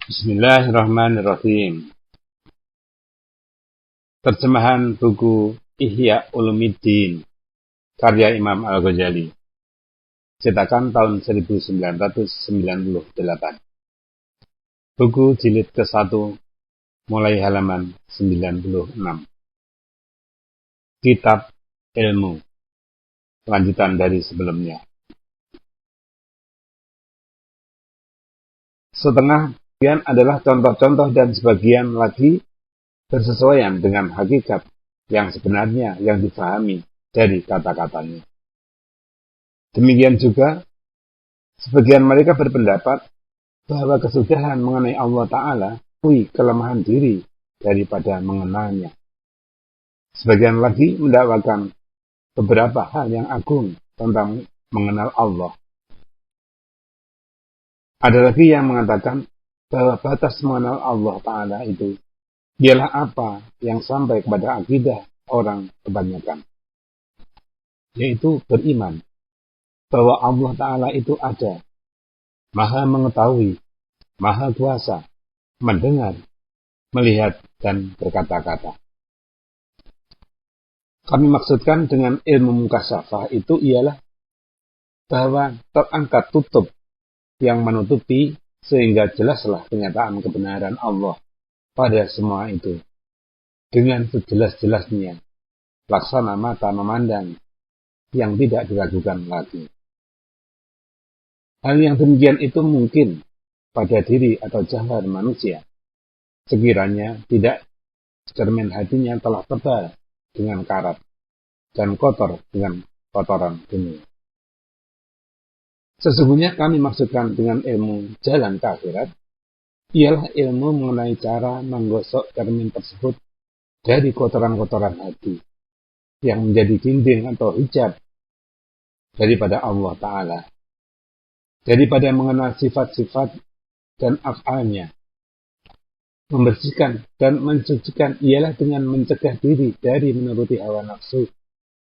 Bismillahirrahmanirrahim. Terjemahan buku Ihya Ulumuddin karya Imam Al-Ghazali. Cetakan tahun 1998. Buku jilid ke-1 mulai halaman 96. Kitab Ilmu. Lanjutan dari sebelumnya. Setengah bagian adalah contoh-contoh dan sebagian lagi bersesuaian dengan hakikat yang sebenarnya yang difahami dari kata-katanya. Demikian juga, sebagian mereka berpendapat bahwa kesudahan mengenai Allah Ta'ala mengakui kelemahan diri daripada mengenalnya. Sebagian lagi mendakwakan beberapa hal yang agung tentang mengenal Allah. Ada lagi yang mengatakan bahwa batas mengenal Allah Ta'ala itu ialah apa yang sampai kepada akidah orang kebanyakan, yaitu beriman bahwa Allah Ta'ala itu ada, maha mengetahui, maha kuasa, mendengar, melihat, dan berkata-kata. Kami maksudkan dengan ilmu mukasyafah itu ialah bahwa terangkat tutup yang menutupi sehingga jelaslah kenyataan kebenaran Allah pada semua itu dengan sejelas-jelasnya, laksana mata memandang yang tidak diragukan lagi. Hal yang demikian itu mungkin pada diri atau jahar manusia, sekiranya tidak cermin hatinya telah tebal dengan karat dan kotor dengan kotoran dunia. Sesungguhnya kami maksudkan dengan ilmu jalan ke akhirat, ialah ilmu mengenai cara menggosok cermin tersebut dari kotoran-kotoran hati, yang menjadi dinding atau hijab daripada Allah Ta'ala, daripada mengenal sifat-sifat dan af'alnya. Membersihkan dan mensucikan ialah dengan mencegah diri dari menuruti hawa nafsu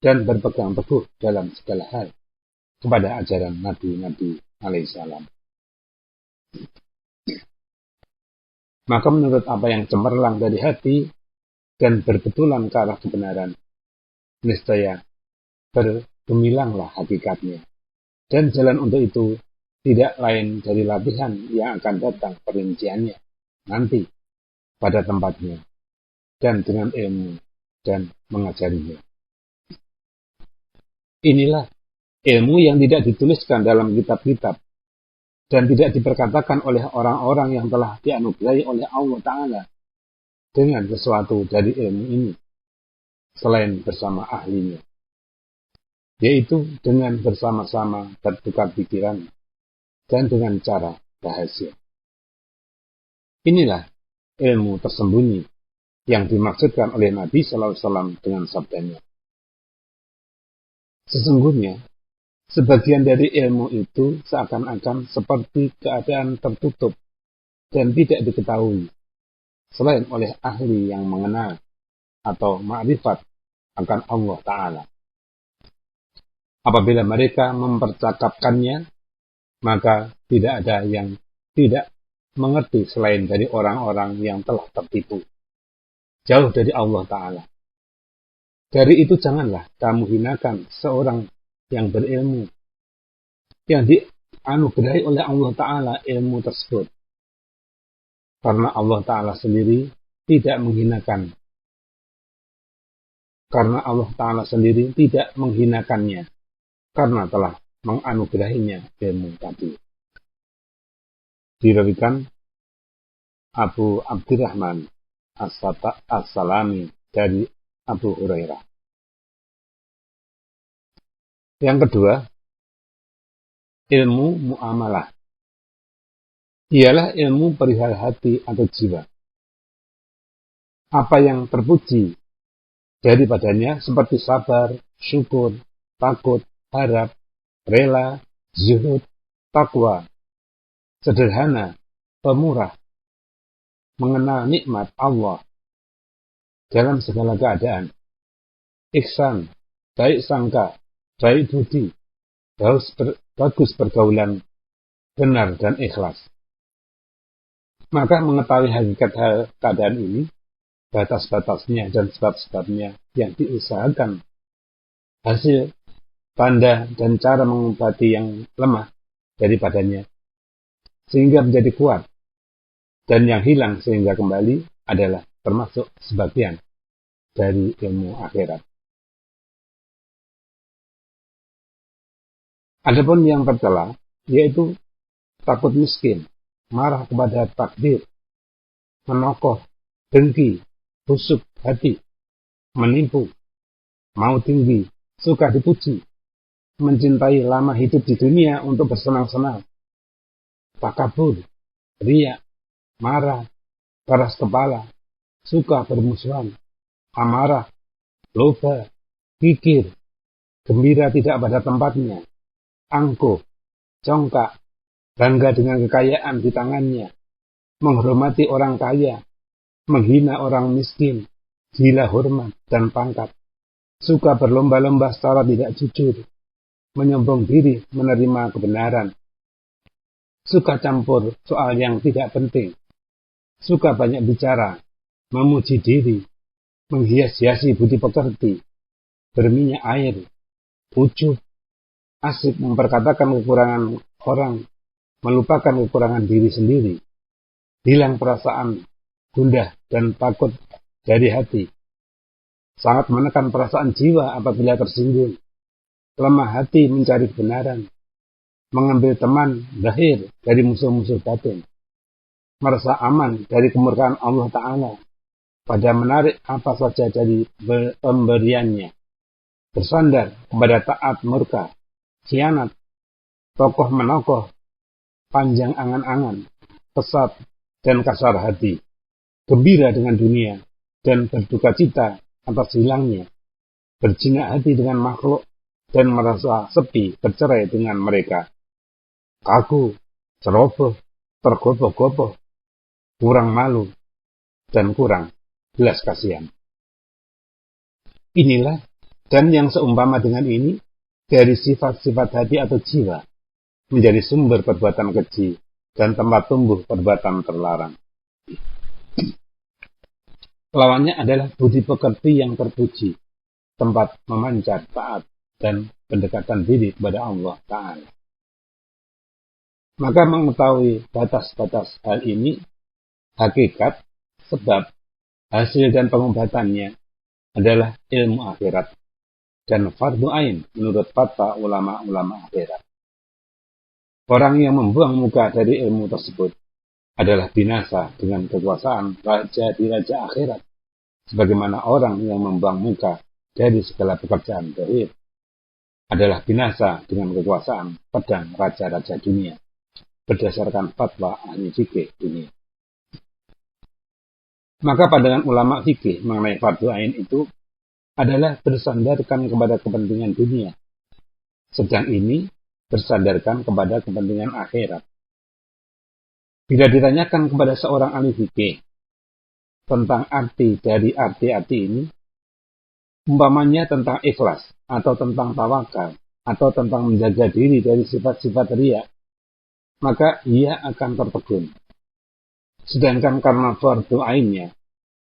dan berpegang teguh dalam segala hal kepada ajaran Nabi-Nabi alaihissalam. Maka menurut apa yang cemerlang dari hati dan berbetulan ke arah kebenaran, niscaya bergemilanglah hakikatnya. Dan jalan untuk itu tidak lain dari latihan yang akan datang perinciannya nanti pada tempatnya dan dengan ilmu dan mengajarinya. Inilah ilmu yang tidak dituliskan dalam kitab-kitab dan tidak diperkatakan oleh orang-orang yang telah dianugerahi oleh Allah Ta'ala dengan sesuatu dari ilmu ini selain bersama ahlinya, yaitu dengan bersama-sama bertukar pikiran dan dengan cara rahasia. Inilah ilmu tersembunyi yang dimaksudkan oleh Nabi SAW dengan sabdanya. Sesungguhnya, sebagian dari ilmu itu seakan-akan seperti keadaan tertutup dan tidak diketahui, selain oleh ahli yang mengenal atau ma'rifat akan Allah Ta'ala. Apabila mereka mempercakapkannya, maka tidak ada yang tidak mengerti selain dari orang-orang yang telah tertipu jauh dari Allah Ta'ala. Dari itu janganlah kamu hinakan seorang yang berilmu, yang dianugerahi oleh Allah Ta'ala ilmu tersebut. Karena Allah Ta'ala sendiri tidak menghinakan. Karena Allah Ta'ala sendiri tidak menghinakannya, karena telah menganugerahinya ilmu tadi. Diriwayatkan Abu Abdurrahman As-Salami dari Abu Hurairah. Yang kedua, ilmu muamalah. Ialah ilmu perihal hati atau jiwa. Apa yang terpuji daripadanya seperti sabar, syukur, takut, harap, rela, zuhud, takwa, sederhana, pemurah, mengenal nikmat Allah dalam segala keadaan, ihsan, baik sangka, baik budi, bagus pergaulan, benar dan ikhlas. Maka mengetahui hakikat keadaan ini, batas-batasnya dan sebab-sebabnya yang diusahakan, hasil, tanda, dan cara mengobati yang lemah daripadanya, sehingga menjadi kuat, dan yang hilang sehingga kembali adalah termasuk sebagian dari ilmu akhirat. Adapun yang tercela, yaitu takut miskin, marah kepada takdir, menokoh, dengki, busuk hati, menipu, mau tinggi, suka dipuji, mencintai lama hidup di dunia untuk bersenang-senang, takabur, riya, marah, keras kepala, suka bermusuhan, amarah, loba, kikir, gembira tidak pada tempatnya, angkuh, congkak, bangga dengan kekayaan di tangannya, menghormati orang kaya, menghina orang miskin, gila hormat dan pangkat, suka berlomba-lomba secara tidak jujur, menyombong diri menerima kebenaran, suka campur soal yang tidak penting, suka banyak bicara, memuji diri, menghias-hiasi budi pekerti, berminyak air, ujub, asik memperkatakan kekurangan orang, melupakan kekurangan diri sendiri, hilang perasaan, gundah dan takut dari hati, sangat menekan perasaan jiwa apabila tersinggung, lemah hati mencari kebenaran, mengambil teman zahir dari musuh-musuh batin, merasa aman dari kemurkaan Allah Ta'ala, pada menarik apa saja dari pemberiannya, bersandar kepada taat murka, khianat, tokoh menokoh, panjang angan-angan, pesat dan kasar hati, gembira dengan dunia dan berduka cita atas hilangnya, berjinak hati dengan makhluk dan merasa sepi bercerai dengan mereka, kaku, ceroboh, tergopoh-gopoh, kurang malu, dan kurang belas kasihan. Inilah dan yang seumpama dengan ini dari sifat-sifat hati atau jiwa menjadi sumber perbuatan keji dan tempat tumbuh perbuatan terlarang. Lawannya adalah budi pekerti yang terpuji, tempat memancar taat dan pendekatan diri kepada Allah Ta'ala. Maka mengetahui batas-batas hal ini, hakikat, sebab, hasil dan pengobatannya adalah ilmu akhirat dan fardu ain menurut fatwa ulama-ulama akhirat. Orang yang membuang muka dari ilmu tersebut adalah binasa dengan kekuasaan raja di raja akhirat, sebagaimana orang yang membuang muka dari segala pekerjaan zahir adalah binasa dengan kekuasaan pedang raja-raja dunia, berdasarkan fatwa ahli fikih dunia. Maka pandangan ulama fikih mengenai fardu ain itu adalah bersandarkan kepada kepentingan dunia, sedang ini bersandarkan kepada kepentingan akhirat. Bila ditanyakan kepada seorang ahli fikih tentang arti dari arti-arti ini, umpamanya tentang ikhlas, atau tentang tawakal, atau tentang menjaga diri dari sifat-sifat riya, maka ia akan tertegun. Sedangkan karena fardu ainnya,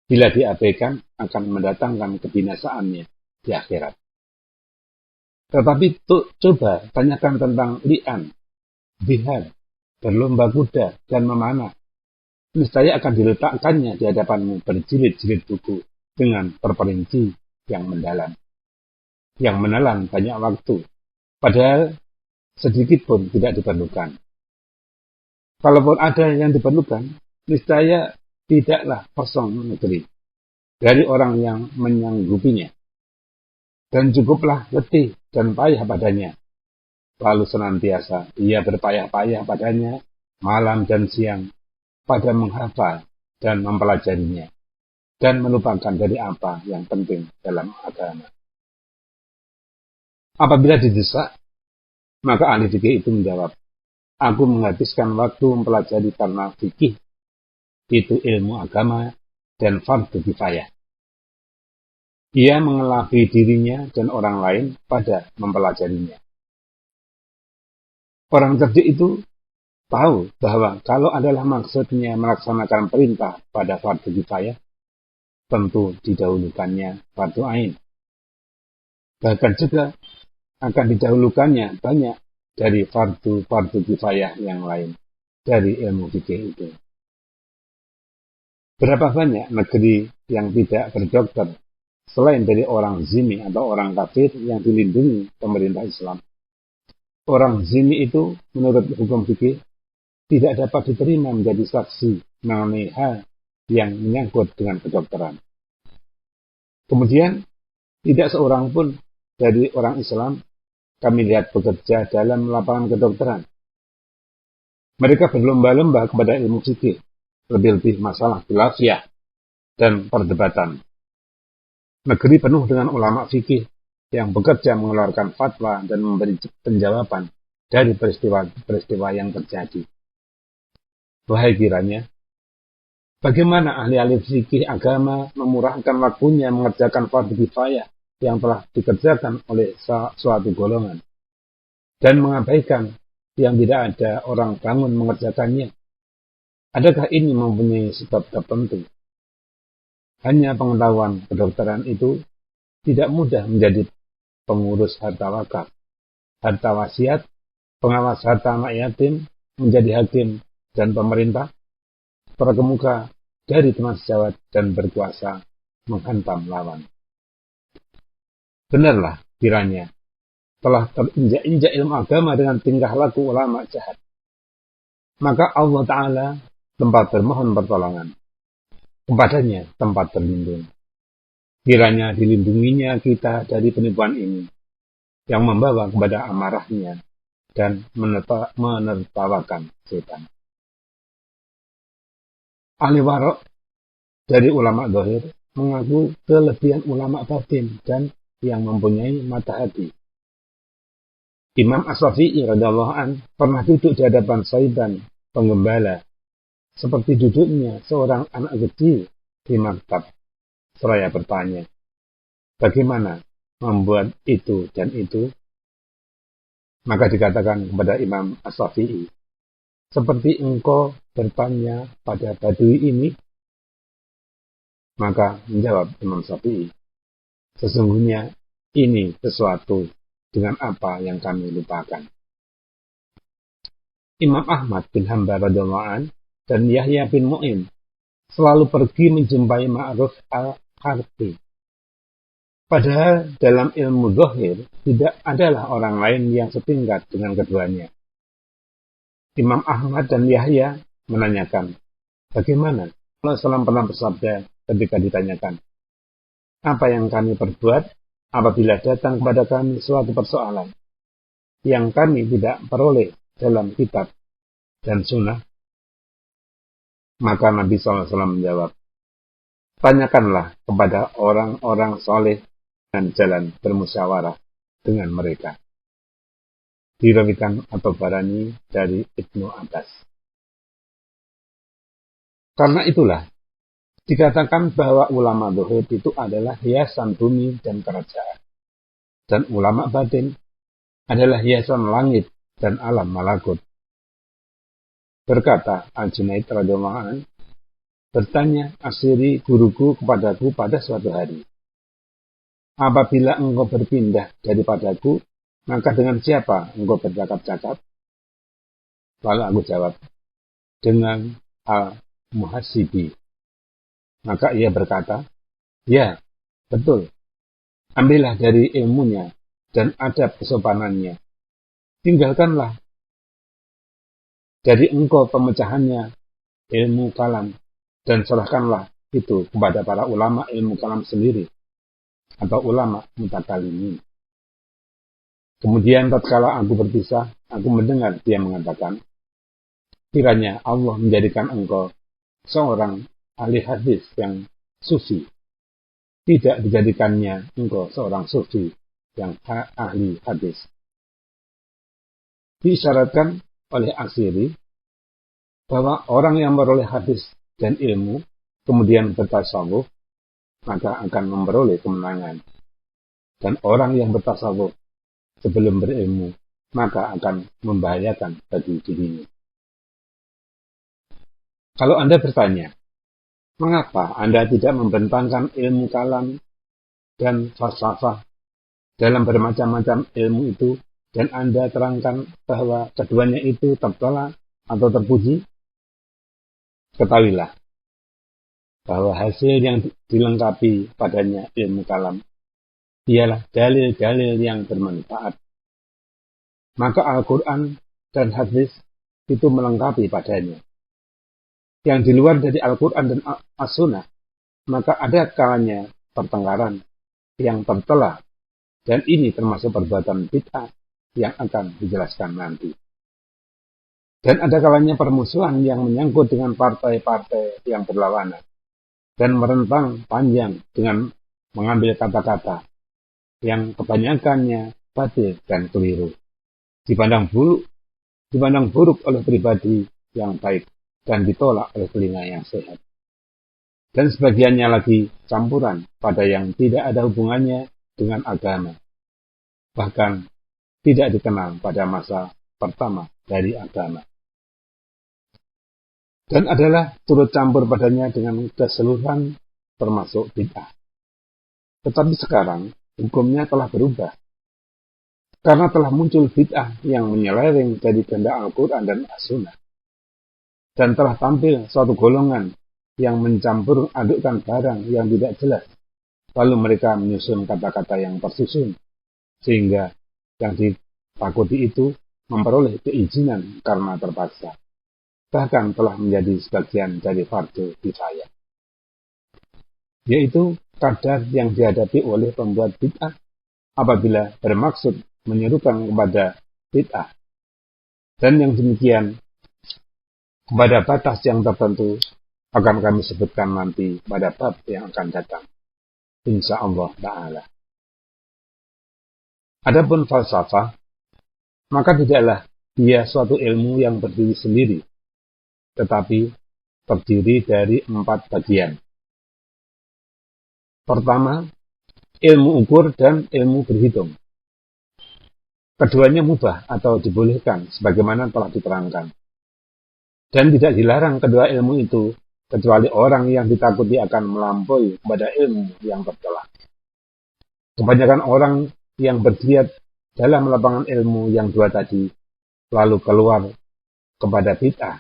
bila diabaikan akan mendatangkan kebinasaannya di akhirat. Tetapi coba tanyakan tentang li'an, jihad, berlomba kuda, dan memanah. Niscaya akan diletakkannya di hadapanmu berjilid-jilid buku dengan terperinci yang mendalam, yang menelan banyak waktu, padahal sedikit pun tidak diperlukan. Kalaupun ada yang diperlukan, niscaya tidaklah kosong negeri dari orang yang menyanggupinya, dan cukuplah letih dan payah padanya. Lalu senantiasa ia berpayah-payah padanya malam dan siang pada menghafal dan mempelajarinya, dan melupakan dari apa yang penting dalam agama. Apabila didesak, maka ahli fikih itu menjawab, aku menghabiskan waktu mempelajari karena fikih itu ilmu agama dan fardu kifayah. Ia mengelabui dirinya dan orang lain pada mempelajarinya. Orang cerdik itu tahu bahwa kalau adalah maksudnya melaksanakan perintah pada fardu kifayah, tentu didahulukannya fardu ain. Bahkan juga akan didahulukannya banyak dari fardu kifayah yang lain dari ilmu fikih itu. Berapa banyak negeri yang tidak berdokter selain dari orang zimmi atau orang kafir yang dilindungi pemerintah Islam. Orang zimmi itu menurut hukum fikih tidak dapat diterima menjadi saksi mengenai hal yang menyangkut dengan kedokteran. Kemudian tidak seorang pun dari orang Islam kami lihat bekerja dalam lapangan kedokteran. Mereka berlomba-lomba kepada ilmu fikih, lebih-lebih masalah khilafiyah dan perdebatan. Negeri penuh dengan ulama fikih yang bekerja mengeluarkan fatwa dan memberi penjawaban dari peristiwa-peristiwa yang terjadi. Wahai kiranya, bagaimana ahli-ahli fikih agama memurahkan waktunya mengerjakan fardu kifayah yang telah dikerjakan oleh suatu golongan dan mengabaikan yang tidak ada orang bangun mengerjakannya. Adakah ini mempunyai sebab tertentu? Hanya pengetahuan kedokteran itu tidak mudah menjadi pengurus harta wakaf, harta wasiat, pengawas harta anak yatim, menjadi hakim dan pemerintah, terkemuka dari teman sejawat dan berkuasa menghantam lawan. Benarlah kiranya telah terinjak-injak ilmu agama dengan tingkah laku ulama jahat. Maka Allah Ta'ala tempat bermohon pertolongan, kepadanya tempat berlindung. Kiranya dilindunginya kita dari penipuan ini, yang membawa kepada amarahnya dan menertawakan setan. Ahli warok dari ulama zahir mengaku kelebihan ulama batin dan yang mempunyai mata hati. Imam As-Syafi'i radhiyallahu an pernah duduk di hadapan Saiban, penggembala, seperti duduknya seorang anak kecil di maktab. Seraya bertanya, bagaimana membuat itu dan itu? Maka dikatakan kepada Imam As-Syafi'i, seperti engkau bertanya pada badui ini? Maka menjawab Imam Syafi'i, sesungguhnya ini sesuatu dengan apa yang kami lupakan. Imam Ahmad bin Hanbal radhiyallahu an dan Yahya bin Mu'in selalu pergi menjumpai Ma'ruf al-Harthi. Padahal dalam ilmu zahir tidak adalah orang lain yang setingkat dengan keduanya. Imam Ahmad dan Yahya menanyakan, bagaimana Rasulullah SAW pernah bersabda ketika ditanyakan, apa yang kami perbuat apabila datang kepada kami suatu persoalan yang kami tidak peroleh dalam kitab dan sunnah? Maka Nabi SAW menjawab, tanyakanlah kepada orang-orang soleh dan jalan bermusyawarah dengan mereka. Dirawikan At-Tabarani dari Ibnu Abbas. Karena itulah, dikatakan bahwa ulama zuhud itu adalah hiasan bumi dan kerajaan. Dan ulama batin adalah hiasan langit dan alam malakut. Berkata Al-Junaid radhiyallahu anhu, bertanya Asyiri guruku kepadaku pada suatu hari, apabila engkau berpindah daripadaku, maka dengan siapa engkau bercakap-cakap? Lalu aku jawab, dengan Al-Muhasibi. Maka ia berkata, ya, betul. Ambillah dari ilmunya dan adab kesopanannya. Tinggalkanlah dari engkau pemecahannya ilmu kalam dan serahkanlah itu kepada para ulama ilmu kalam sendiri atau ulama mutakalimin. Kemudian tatkala aku berpisah, aku mendengar dia mengatakan, kiranya Allah menjadikan engkau seorang ahli hadis yang sufi. Tidak dijadikannya engkau seorang sufi yang ahli hadis. Diisyaratkan oleh Asyiri bahwa orang yang memperoleh hadis dan ilmu kemudian bertasawuf maka akan memperoleh kemenangan. Dan orang yang bertasawuf sebelum berilmu maka akan membahayakan bagi dirinya. Kalau Anda bertanya, mengapa Anda tidak membentangkan ilmu kalam dan falsafah dalam bermacam-macam ilmu itu, dan Anda terangkan bahwa keduanya itu tercela atau terpuji? Ketahuilah bahwa hasil yang dilengkapi padanya ilmu kalam ialah dalil-dalil yang bermanfaat. Maka Al-Quran dan hadis itu melengkapi padanya. Yang di luar dari Al-Quran dan As-Sunnah, maka ada kalanya pertengkaran yang tercela, dan ini termasuk perbuatan bid'ah yang akan dijelaskan nanti. Dan ada kalanya permusuhan yang menyangkut dengan partai-partai yang berlawanan, dan merentang panjang dengan mengambil kata-kata yang kebanyakannya batil dan keliru, dipandang buruk oleh pribadi yang baik, dan ditolak oleh telinga yang sehat. Dan sebagiannya lagi campuran pada yang tidak ada hubungannya dengan agama, bahkan tidak dikenal pada masa pertama dari agama. Dan adalah turut campur padanya dengan keseluruhan termasuk bid'ah. Tetapi sekarang hukumnya telah berubah, karena telah muncul bid'ah yang menyeleweng dari kehendak Al-Quran dan As-Sunnah. Dan telah tampil suatu golongan yang mencampur adukkan barang yang tidak jelas, lalu mereka menyusun kata-kata yang tersusun, sehingga yang ditakuti itu memperoleh keizinan karena terpaksa, bahkan telah menjadi sebagian dari fardu kifayah, yaitu kadar yang dihadapi oleh pembuat bid'ah apabila bermaksud menyerukan kepada bid'ah, dan yang demikian pada batas yang tertentu akan kami sebutkan nanti pada bab yang akan datang, insya Allah Ta'ala. Adapun falsafah, maka tidaklah dia suatu ilmu yang berdiri sendiri, tetapi terdiri dari 4 bagian. Pertama, ilmu ukur dan ilmu berhitung. Keduanya mubah atau dibolehkan sebagaimana telah diterangkan. Dan tidak dilarang kedua ilmu itu, kecuali orang yang ditakuti akan melampaui kepada ilmu yang tercela. Kebanyakan orang yang bergiat dalam lapangan ilmu yang 2 tadi, lalu keluar kepada bid'ah.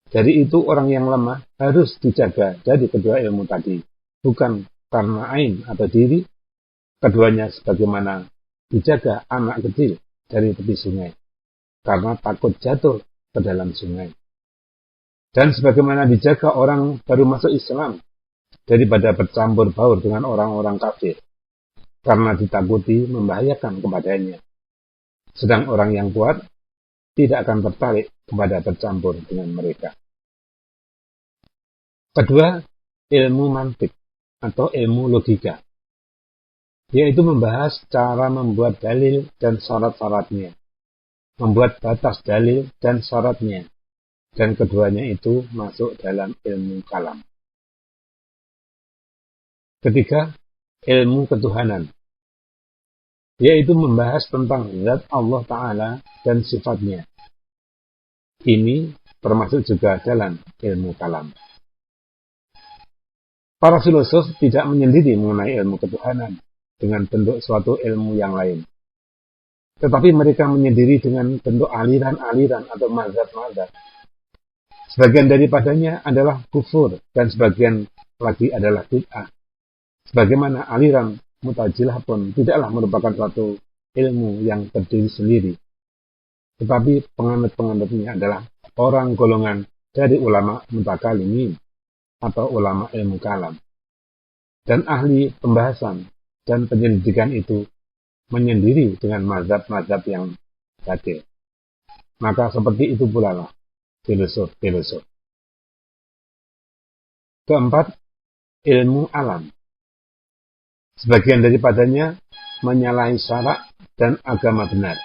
Dari itu orang yang lemah harus dijaga dari kedua ilmu tadi, bukan karena ain atau diri, keduanya sebagaimana dijaga anak kecil dari tepi sungai, karena takut jatuh ke dalam sungai. Dan sebagaimana dijaga orang baru masuk Islam daripada bercampur baur dengan orang-orang kafir, karena ditakuti membahayakan kepadanya. Sedang orang yang kuat tidak akan tertarik kepada bercampur dengan mereka. Kedua, ilmu mantik atau ilmu logika, yaitu membahas cara membuat dalil dan syarat-syaratnya, membuat batas dalil dan syaratnya, dan keduanya itu masuk dalam ilmu kalam. Ketiga, ilmu ketuhanan, yaitu membahas tentang zat Allah Ta'ala dan sifatnya. Ini termasuk juga dalam ilmu kalam. Para filosof tidak menyendiri mengenai ilmu ketuhanan dengan bentuk suatu ilmu yang lain, tetapi mereka menyendiri dengan bentuk aliran-aliran atau mazhab-mazhab. Sebagian daripadanya adalah kufur dan sebagian lagi adalah bid'ah. Sebagaimana aliran Mu'tazilah pun tidaklah merupakan suatu ilmu yang berdiri sendiri, tetapi penganut-penganutnya adalah orang golongan dari ulama mutakalimin atau ulama ilmu kalam. Dan ahli pembahasan dan penyelidikan itu menyendiri dengan mazhab-mazhab yang batil. Maka seperti itu pula lah filosof. Keempat, ilmu alam. Sebagian daripadanya menyalahi syarak dan agama benar.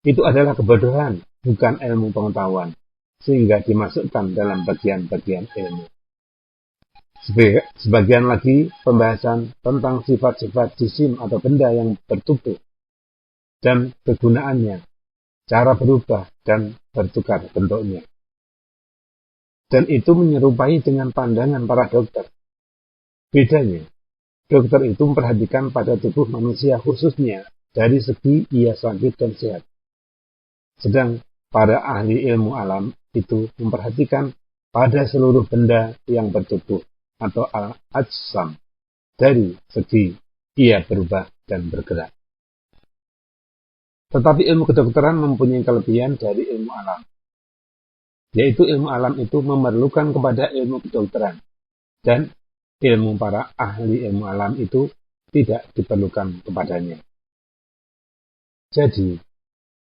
Itu adalah kebodohan, bukan ilmu pengetahuan, sehingga dimasukkan dalam bagian-bagian ilmu. Sebagian lagi pembahasan tentang sifat-sifat jisim atau benda yang bertubuh dan kegunaannya, cara berubah dan bertukar bentuknya. Dan itu menyerupai dengan pandangan para dokter. Bedanya, dokter itu memperhatikan pada tubuh manusia khususnya dari segi ia sakit dan sehat. Sedang para ahli ilmu alam itu memperhatikan pada seluruh benda yang bertubuh atau al-ajsam dari segi ia berubah dan bergerak. Tetapi ilmu kedokteran mempunyai kelebihan dari ilmu alam, yaitu ilmu alam itu memerlukan kepada ilmu kedokteran, dan ilmu para ahli ilmu alam itu tidak diperlukan kepadanya. Jadi,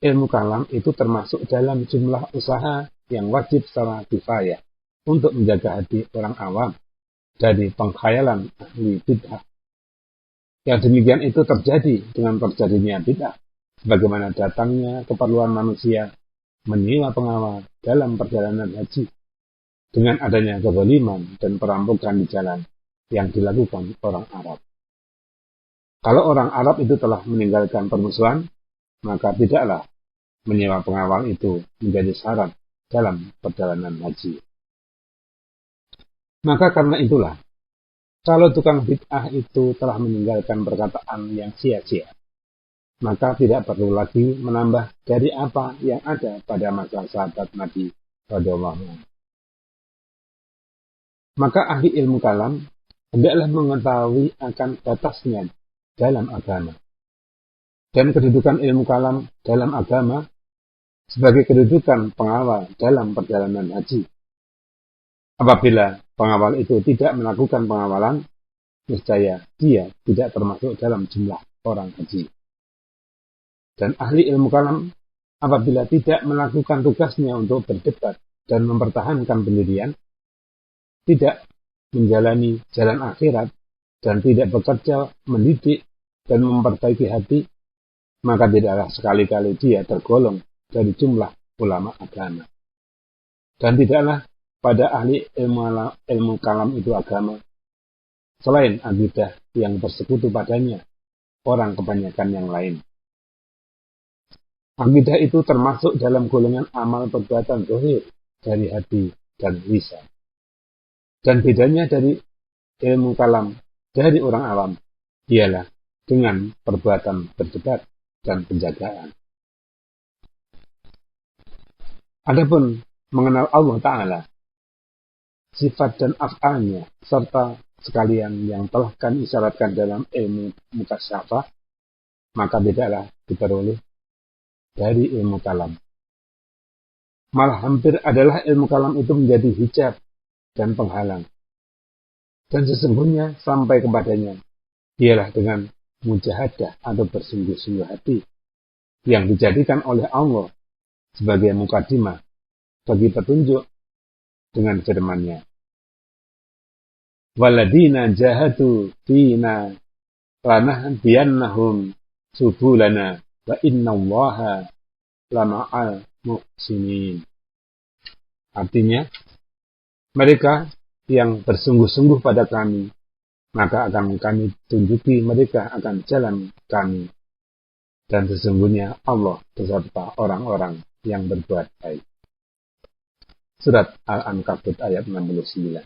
ilmu kalam itu termasuk dalam jumlah usaha yang wajib secara kifayah untuk menjaga hati orang awam dari pengkhayalan ahli bid'ah. Yang demikian itu terjadi dengan terjadinya bid'ah, sebagaimana datangnya keperluan manusia menyewa pengawal dalam perjalanan haji dengan adanya kezaliman dan perampokan di jalan yang dilakukan orang Arab. Kalau orang Arab itu telah meninggalkan permusuhan, maka tidaklah menyewa pengawal itu menjadi syarat dalam perjalanan haji. Maka karena itulah, kalau tukang bid'ah itu telah meninggalkan perkataan yang sia-sia, maka tidak perlu lagi menambah dari apa yang ada pada masa sahabat Nabi radhiyallahu anhu. Maka ahli ilmu kalam hendaklah mengetahui akan batasnya dalam agama. Dan kedudukan ilmu kalam dalam agama sebagai kedudukan pengawal dalam perjalanan haji. Apabila pengawal itu tidak melakukan pengawalan, niscaya dia tidak termasuk dalam jumlah orang haji. Dan ahli ilmu kalam apabila tidak melakukan tugasnya untuk berdebat dan mempertahankan pendirian, tidak menjalani jalan akhirat, dan tidak bekerja mendidik dan memperbaiki hati, maka tidaklah sekali-kali dia tergolong dari jumlah ulama agama. Dan tidaklah pada ahli ilmu kalam itu agama, selain akidah yang bersekutu padanya orang kebanyakan yang lain. Akidah itu termasuk dalam golongan amal perbuatan zahir dari hati dan lisan. Dan bedanya dari ilmu kalam dari orang awam ialah dengan perbuatan berdebat dan penjagaan. Adapun mengenal Allah Ta'ala, sifat dan af'alnya, serta sekalian yang telah kami isyaratkan dalam ilmu mukasyafah, maka tidaklah diperoleh dari ilmu kalam. Malah hampir adalah ilmu kalam itu menjadi hijab dan penghalang. Dan sesungguhnya sampai kepadanya ialah dengan mujahadah atau bersungguh-sungguh hati yang dijadikan oleh Allah sebagai mukadimah bagi petunjuk dengan firman-Nya. Waladina jahadu fina lanahdiyannahum subulana wa innallaha lama'al muhsinin. Artinya, mereka yang bersungguh-sungguh pada kami, maka akan kami tunjuki mereka akan jalan kami. Dan sesungguhnya Allah beserta orang-orang yang berbuat baik. Surat Al-Ankabut ayat 69.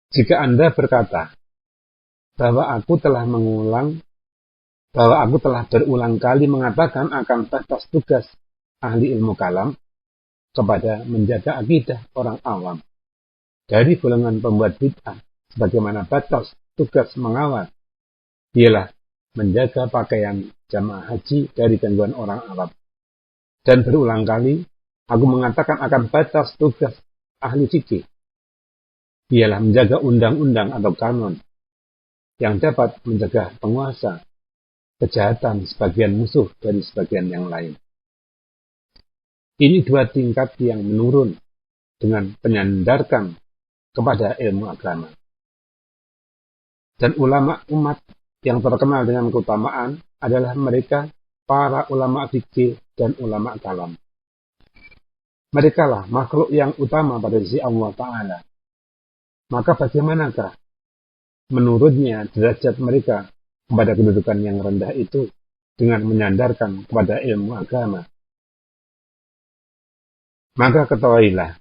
Jika Anda berkata bahwa aku telah berulang kali mengatakan akan batas tugas ahli ilmu kalam kepada menjaga akidah orang awam dari golongan pembuat bid'ah, sebagaimana batas tugas mengawal ialah menjaga pakaian jamaah haji dari gangguan orang Arab. Dan berulang kali aku mengatakan akan batas tugas ahli fikih ialah menjaga undang-undang atau kanon yang dapat mencegah penguasa kejahatan sebagian musuh dari sebagian yang lain. Ini dua tingkat yang menurun dengan menyandarkan kepada ilmu agama. Dan ulama umat yang terkenal dengan keutamaan adalah mereka para ulama fikih dan ulama kalam. Mereka lah makhluk yang utama pada sisi Allah Ta'ala. Maka bagaimanakah menurutnya derajat mereka kepada kedudukan yang rendah itu dengan menyandarkan kepada ilmu agama? Maka ketahuilah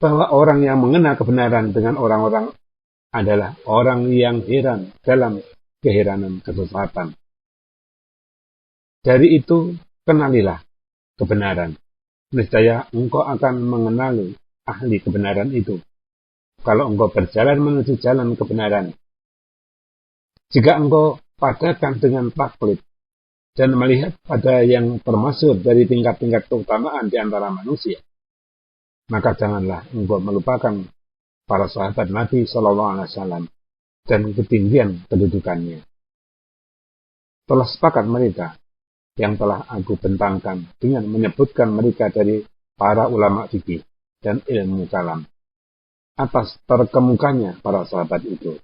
bahwa orang yang mengenal kebenaran dengan orang-orang adalah orang yang heran dalam keheranan kesesatan. Dari itu, kenalilah kebenaran. Niscaya engkau akan mengenali ahli kebenaran itu. Kalau engkau berjalan menuju jalan kebenaran, jika engkau padakan dengan taklid dan melihat pada yang termasuk dari tingkat-tingkat keutamaan di antara manusia, maka janganlah engkau melupakan para sahabat Nabi Shallallahu Alaihi Wasallam dan ketinggian kedudukannya. Telah sepakat mereka yang telah aku bentangkan dengan menyebutkan mereka dari para ulama fikih dan ilmu kalam atas terkemukanya para sahabat itu.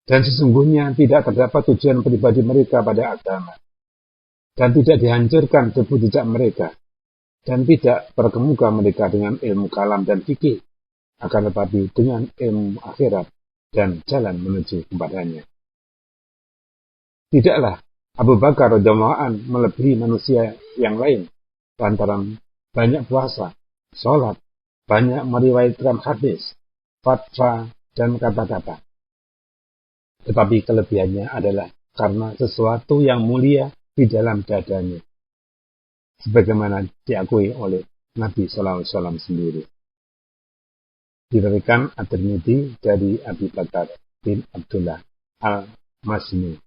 Dan sesungguhnya tidak terdapat tujuan pribadi mereka pada agama, dan tidak dihancurkan debu jejak mereka, dan tidak terkemuka mereka dengan ilmu kalam dan fikih, akan tetapi dengan ilmu akhirat dan jalan menuju kepadanya. Tidaklah Abu Bakar radhiyallahu anhu melebihi manusia yang lain lantaran banyak puasa, sholat, banyak meriwayatkan hadis, fatwa, dan kata-kata. Tetapi kelebihannya adalah karena sesuatu yang mulia di dalam dadanya, sebagaimana diakui oleh Nabi Sallallahu Alaihi Wasallam sendiri. Diriwayatkan At-Tirmidzi dari Abi Bakar bin Abdullah Al-Masni.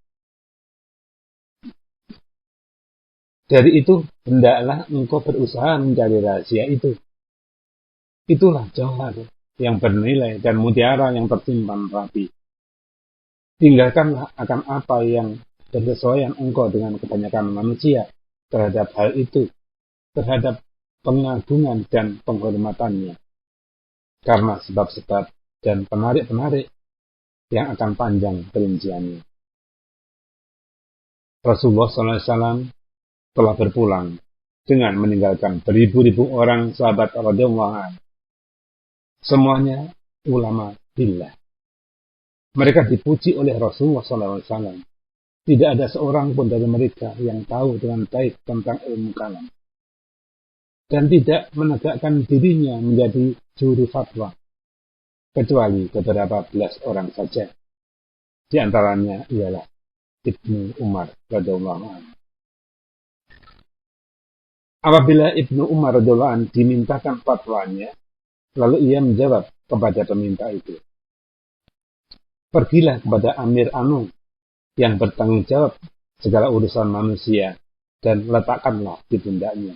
Dari itu, hendaklah engkau berusaha mencari rahasia itu. Itulah jauhar yang bernilai dan mutiara yang tersimpan rapi. Tinggalkanlah akan apa yang bersesuaian engkau dengan kebanyakan manusia terhadap hal itu, terhadap pengagungan dan penghormatannya. Karena sebab-sebab dan penarik-penarik yang akan panjang perinciannya. Rasulullah SAW telah berpulang dengan meninggalkan beribu-ribu orang sahabat radhiyallahu anhu. Semuanya ulama billah. Mereka dipuji oleh Rasulullah SAW. Tidak ada seorang pun dari mereka yang tahu dengan baik tentang ilmu kalam. Dan tidak menegakkan dirinya menjadi juru fatwa. Kecuali beberapa belas orang saja. Di antaranya ialah Ibnu Umar radhiyallahu anhu. Apabila Ibnu Umar radhiyallahu anhu dimintakan fatwanya, lalu ia menjawab kepada peminta itu, pergilah kepada Amir Anu yang bertanggung jawab segala urusan manusia dan letakkanlah di pundaknya.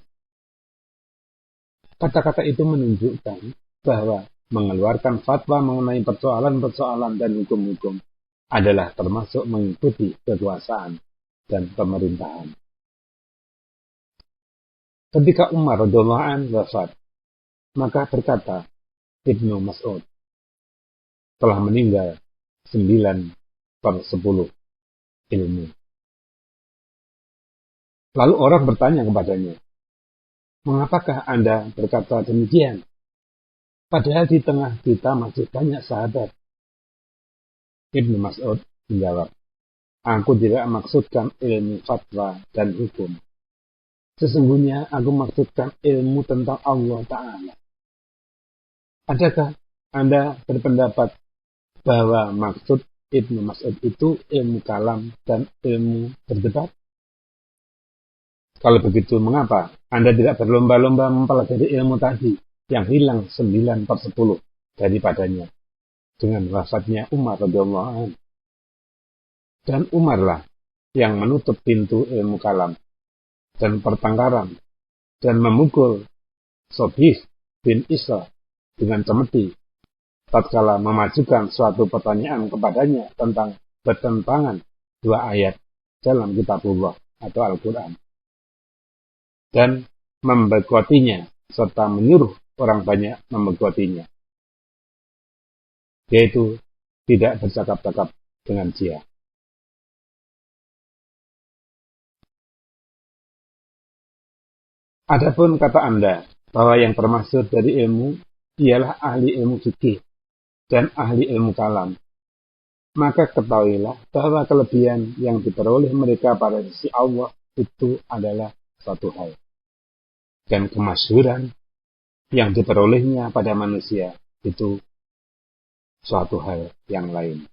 Kata-kata itu menunjukkan bahwa mengeluarkan fatwa mengenai persoalan-persoalan dan hukum-hukum adalah termasuk mengikuti kekuasaan dan pemerintahan. Ketika Umar radhiyallahu anhu wafat, maka berkata Ibnu Mas'ud, telah meninggal 9/10 ilmu. Lalu orang bertanya kepadanya, mengapakah Anda berkata demikian? Padahal di tengah kita masih banyak sahabat. Ibnu Mas'ud menjawab, aku tidak maksudkan ilmu fatwa dan hukum. Sesungguhnya aku maksudkan ilmu tentang Allah Ta'ala. Adakah Anda berpendapat bahwa maksud Ibnu Mas'ud itu ilmu kalam dan ilmu berdebat? Kalau begitu, mengapa Anda tidak berlomba-lomba mempelajari ilmu tadi yang hilang 9/10 daripadanya dengan wafatnya Umar radhiyallahu anhu? Dan Umarlah yang menutup pintu ilmu kalam dan pertengkaran dan memukul Sobih bin Isa dengan cemeti tatkala memajukan suatu pertanyaan kepadanya tentang bertentangan dua ayat dalam kitabullah atau Al-Quran, dan memboikotinya serta menyuruh orang banyak memboikotinya, yaitu tidak bercakap-cakap dengan dia. Adapun kata Anda bahwa yang termasuk dari ilmu ialah ahli ilmu fikih dan ahli ilmu kalam, maka ketahuilah bahwa kelebihan yang diperoleh mereka pada sisi Allah itu adalah satu hal, dan kemasyhuran yang diperolehnya pada manusia itu suatu hal yang lain.